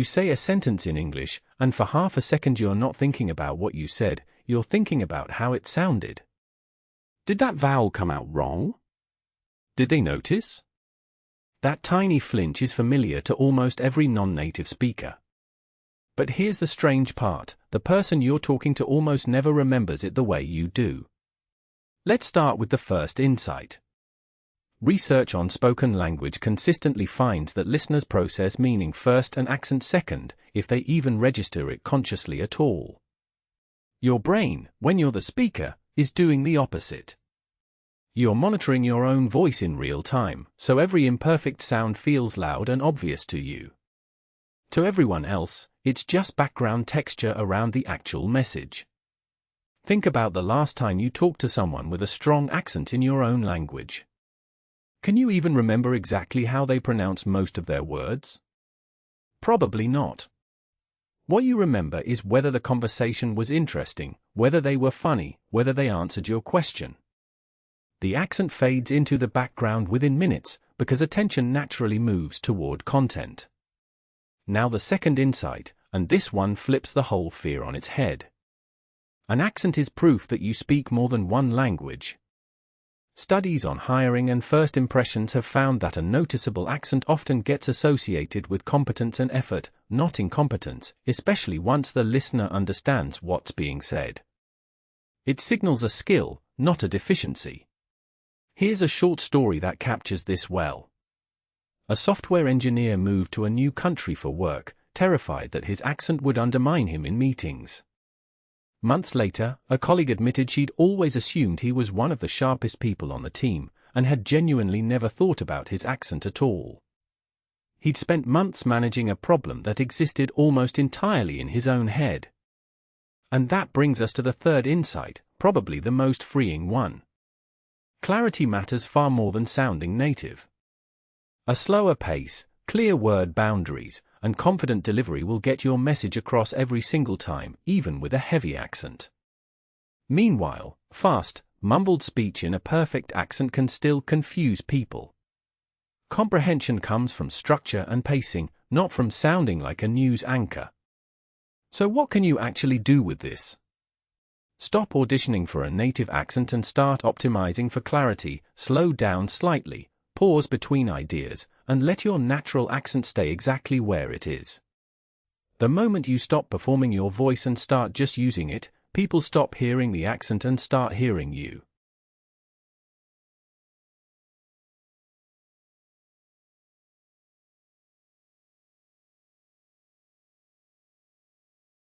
You say a sentence in English, and for half a second you're not thinking about what you said, you're thinking about how it sounded. Did that vowel come out wrong? Did they notice? That tiny flinch is familiar to almost every non-native speaker. But here's the strange part, the person you're talking to almost never remembers it the way you do. Let's start with the first insight. Research on spoken language consistently finds that listeners process meaning first and accent second, if they even register it consciously at all. Your brain, when you're the speaker, is doing the opposite. You're monitoring your own voice in real time, so every imperfect sound feels loud and obvious to you. To everyone else, it's just background texture around the actual message. Think about the last time you talked to someone with a strong accent in your own language. Can you even remember exactly how they pronounce most of their words? Probably not. What you remember is whether the conversation was interesting, whether they were funny, whether they answered your question. The accent fades into the background within minutes because attention naturally moves toward content. Now the second insight, and this one flips the whole fear on its head. An accent is proof that you speak more than one language. Studies on hiring and first impressions have found that a noticeable accent often gets associated with competence and effort, not incompetence, especially once the listener understands what's being said. It signals a skill, not a deficiency. Here's a short story that captures this well. A software engineer moved to a new country for work, terrified that his accent would undermine him in meetings. Months later, a colleague admitted she'd always assumed he was one of the sharpest people on the team, and had genuinely never thought about his accent at all. He'd spent months managing a problem that existed almost entirely in his own head. And that brings us to the third insight, probably the most freeing one. Clarity matters far more than sounding native. A slower pace, clear word boundaries, and confident delivery will get your message across every single time, even with a heavy accent. Meanwhile, fast, mumbled speech in a perfect accent can still confuse people. Comprehension comes from structure and pacing, not from sounding like a news anchor. So what can you actually do with this? Stop auditioning for a native accent and start optimizing for clarity, slow down slightly, pause between ideas, and let your natural accent stay exactly where it is. The moment you stop performing your voice and start just using it, people stop hearing the accent and start hearing you.